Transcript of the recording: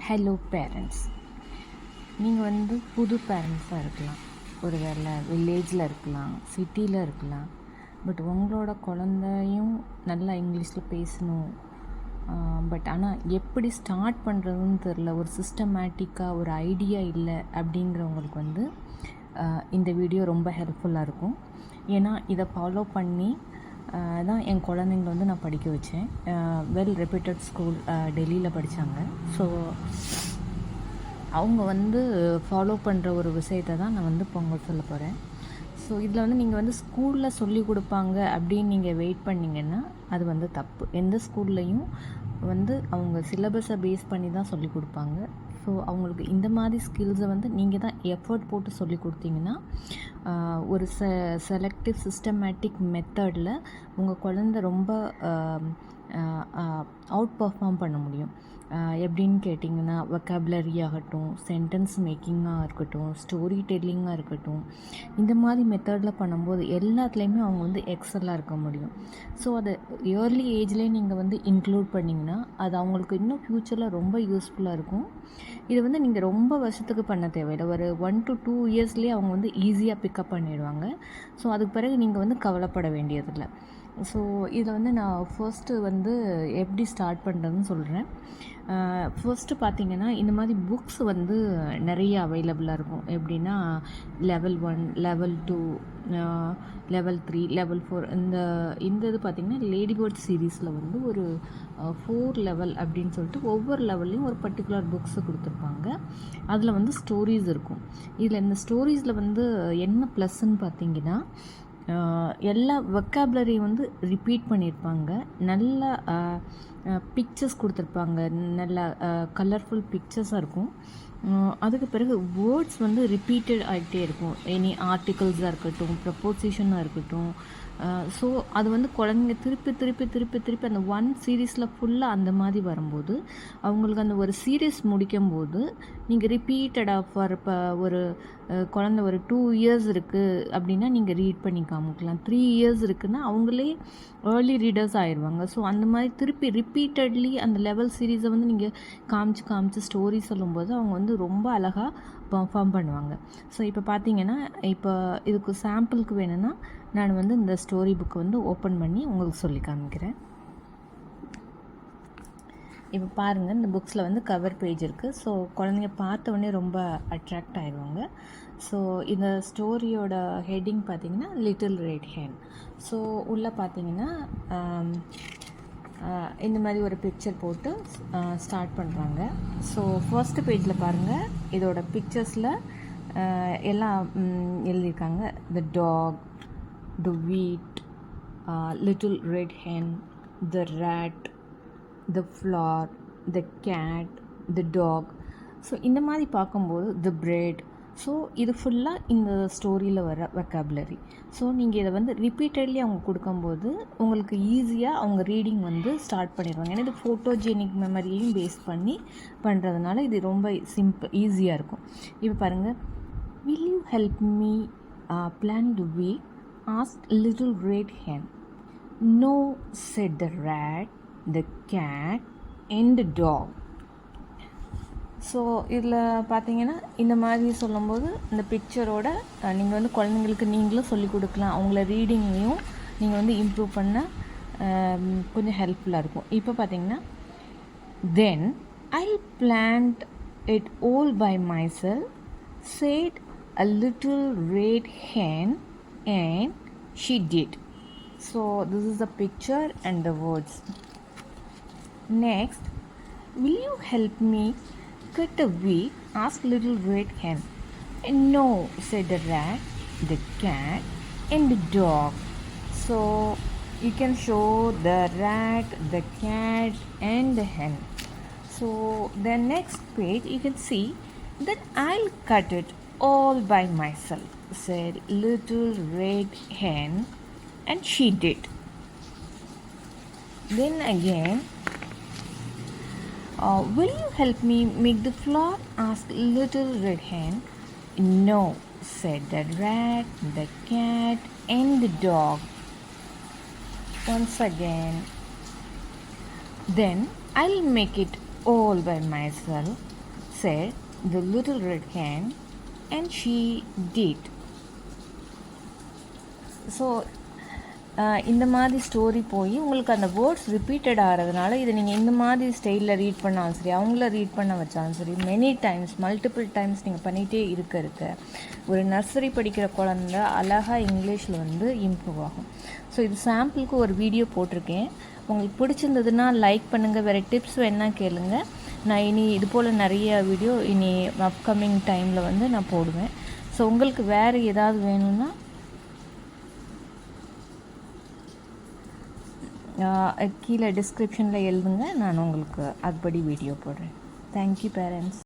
Hello parents. நீங்கள் புது பேரண்ட்ஸாக இருக்கலாம், ஒரு வேளை வில்லேஜில் இருக்கலாம், சிட்டியில் இருக்கலாம். பட் உங்களோட குழந்தையும் நல்லா இங்கிலீஷில் பேசணும். பட் ஆனால் எப்படி ஸ்டார்ட் பண்ணுறதுன்னு தெரில, ஒரு சிஸ்டமேட்டிக்காக ஒரு ஐடியா இல்லை அப்படிங்கிறவங்களுக்கு இந்த வீடியோ ரொம்ப ஹெல்ப்ஃபுல்லாக இருக்கும். ஏன்னா இதை ஃபாலோ பண்ணி தான் என் குழந்தைங்கள நான் படிக்க வச்சேன். வெல் ரெப்யூட்டட் ஸ்கூல் டெல்லியில் படித்தாங்க. ஸோ அவங்க ஃபாலோ பண்ணுற ஒரு விஷயத்தை தான் நான் இப்போ உங்களுக்கு சொல்ல போகிறேன். ஸோ இதில் நீங்கள் ஸ்கூலில் சொல்லி கொடுப்பாங்க அப்படின்னு நீங்கள் வெயிட் பண்ணிங்கன்னா அது தப்பு. எந்த ஸ்கூல்லையும் அவங்க சிலபஸை பேஸ் பண்ணி தான் சொல்லி கொடுப்பாங்க. ஸோ அவங்களுக்கு இந்த மாதிரி ஸ்கில்ஸை நீங்கள் தான் எஃபர்ட் போட்டு சொல்லி கொடுத்தீங்கன்னா ஒரு செலக்டிவ் சிஸ்டமேட்டிக் மெத்தடில் உங்கள் குழந்தை ரொம்ப அவுட் பர்ஃபார்ம் பண்ண முடியும். எப்படின்னு கேட்டிங்கன்னா, வொக்காபுலரி ஆகட்டும், சென்டென்ஸ் மேக்கிங்காக இருக்கட்டும், ஸ்டோரி டெல்லிங்காக இருக்கட்டும், இந்த மாதிரி மெத்தடில் பண்ணும்போது எல்லாத்துலேயுமே அவங்க எக்ஸலாக இருக்க முடியும். ஸோ அதை இயர்லி ஏஜ்லேயே நீங்கள் இன்க்ளூட் பண்ணிங்கன்னா அது அவங்களுக்கு இன்னும் ஃப்யூச்சரில் ரொம்ப யூஸ்ஃபுல்லாக இருக்கும். இது நீங்கள் ரொம்ப வருஷத்துக்கு பண்ண தேவையில்லை. ஒரு 1 to 2 இயர்ஸ்லேயே அவங்க ஈஸியாக பிக்கப் பண்ணிடுவாங்க. ஸோ அதுக்கு பிறகு நீங்கள் கவலைப்பட வேண்டியதில்லை. ஸோ இதில் நான் ஃபர்ஸ்ட்டு எப்படி ஸ்டார்ட் பண்ணுறதுன்னு சொல்கிறேன். ஃபர்ஸ்ட்டு பார்த்திங்கன்னா, இந்த மாதிரி புக்ஸ் நிறைய அவைலபிளாக இருக்கும். எப்படின்னா லெவல் 1, லெவல் 2, லெவல் 3, லெவல் 4 இந்த இது பார்த்திங்கன்னா லேடி பேர்ட் சீரீஸில் ஒரு 4 லெவல் அப்படின்னு சொல்லிட்டு ஒவ்வொரு லெவல்லையும் ஒரு பர்டிகுலர் புக்ஸை கொடுத்துருப்பாங்க. அதில் ஸ்டோரிஸ் இருக்கும். இதில் இந்த ஸ்டோரிஸில் என்ன ப்ளஸ்ன்னு பார்த்திங்கன்னா, எல்லா வொக்காபுலரியும் ரிப்பீட் பண்ணியிருப்பாங்க. நல்ல பிக்சர்ஸ் கொடுத்துருப்பாங்க. நல்ல கலர்ஃபுல் பிக்சர்ஸாக இருக்கும். அதுக்கு பிறகு வேர்ட்ஸ் ரிப்பீட்டட் ஆகிட்டே இருக்கும். எனி ஆர்டிகல்ஸாக இருக்கட்டும், ப்ரப்போசிஷனாக இருக்கட்டும். ஸோ அது குழந்தைங்க திருப்பி அந்த 1 சீரீஸில் ஃபுல்லாக அந்த மாதிரி வரும்போது அவங்களுக்கு அந்த ஒரு சீரீஸ் முடிக்கும்போது நீங்கள் ரிப்பீட்டடாக ஃபார் இப்போ ஒரு குழந்தை ஒரு 2 இயர்ஸ் இருக்குது அப்படின்னா நீங்கள் ரீட் பண்ணி காமிக்கலாம். 3 இயர்ஸ் இருக்குன்னா அவங்களே ஏர்லி ரீடர்ஸ் ஆயிடுவாங்க. ஸோ அந்த மாதிரி திருப்பி ரிப்பீட்டட்லி அந்த லெவல் சீரீஸை நீங்கள் காமிச்சு ஸ்டோரி சொல்லும்போது அவங்க ரொம்ப அழகாக பர்ஃபார்ம் பண்ணுவாங்க. ஸோ இப்போ பார்த்தீங்கன்னா, இப்போ இதுக்கு சாம்பிளுக்கு வேணும்னா நான் இந்த ஸ்டோரி புக்கை ஓப்பன் பண்ணி உங்களுக்கு சொல்லி காமிக்கிறேன். இப்போ பாருங்கள், இந்த புக்ஸில் கவர் பேஜ் இருக்குது. ஸோ குழந்தைங்க பார்த்த உடனே ரொம்ப அட்ராக்ட் ஆயிடுவாங்க. ஸோ இந்த ஸ்டோரியோட ஹெட்டிங் பார்த்திங்கன்னா லிட்டில் ரெட் ஹேன். ஸோ உள்ளே பார்த்திங்கன்னா இந்த மாதிரி ஒரு பிக்சர் போட்டு ஸ்டார்ட் பண்ணுறாங்க. ஸோ ஃபர்ஸ்ட் பேஜில் பாருங்கள், இதோட பிக்சர்ஸில் எல்லாம் எழுதியிருக்காங்க. த talk, the wheat, little red hen, the rat, the flower, the cat, the dog. So இந்த மாதிரி பார்க்கும்போது the bread. ஸோ இது ஃபுல்லாக இந்த ஸ்டோரியில் வர வொக்காபுலரி. ஸோ நீங்கள் இதை ரிப்பீட்டட்லி அவங்க கொடுக்கும்போது உங்களுக்கு ஈஸியாக அவங்க ரீடிங் ஸ்டார்ட் பண்ணிடுவாங்க. ஏன்னா இது ஃபோட்டோஜெனிக் மெமரியையும் பேஸ் பண்ணி பண்ணுறதுனால இது ரொம்ப ஈஸியாக இருக்கும். இப்போ பாருங்கள், will you help me plan the week? asked little red hen. No, said the rat, the cat and the dog. So இதில் பார்த்தீங்கன்னா இந்த மாதிரி சொல்லும்போது இந்த பிக்சரோட நீங்கள் குழந்தைங்களுக்கு நீங்களும் சொல்லிக் கொடுக்கலாம். அவங்கள ரீடிங்கையும் நீங்கள் இம்ப்ரூவ் பண்ண கொஞ்சம் ஹெல்ப்ஃபுல்லாக இருக்கும். இப்போ பார்த்தீங்கன்னா, then I'll plant it all by myself, said a little red hen, and she did. So this is the picture and the words. Next, will you help me cut the wheat? asked little red hen. No, said the rat, the cat and the dog. So you can show the rat, the cat and the hen. So the next page you can see that I'll cut it all by myself, said little red hen, and she did. Then again, will you help me make the flour? asked little red hen. No, said the rat, the cat and the dog. Once again, then I'll make it all by myself, said the little red hen, and she did. So இந்த மாதிரி story போய் உங்களுக்கு அந்த words repeated ஆகிறதுனால இதை நீங்கள் இந்த மாதிரி ஸ்டைலில் ரீட் பண்ணாலும் சரி, அவங்கள ரீட் பண்ண வச்சாலும் சரி, மெனி டைம்ஸ் மல்டிபிள் டைம்ஸ் நீங்கள் பண்ணிகிட்டே இருக்க ஒரு நர்சரி படிக்கிற குழந்தை அழகாக இங்கிலீஷில் வந்து இம்ப்ரூவ் ஆகும். ஸோ இது சாம்பிளுக்கு ஒரு வீடியோ போட்டிருக்கேன். உங்களுக்கு பிடிச்சிருந்ததுன்னா லைக் பண்ணுங்கள். வேறு டிப்ஸ் வேணா கேளுங்க. நான் இனி இது போல் நிறைய வீடியோ இனி அப்கமிங் டைமில் வந்து நான் போடுவேன். ஸோ உங்களுக்கு வேறு ஏதாவது வேணும்னா கீழே டிஸ்கிரிப்ஷனில் எழுதுங்க. நான் உங்களுக்கு அதுபடி வீடியோ போடுறேன். Thank you parents.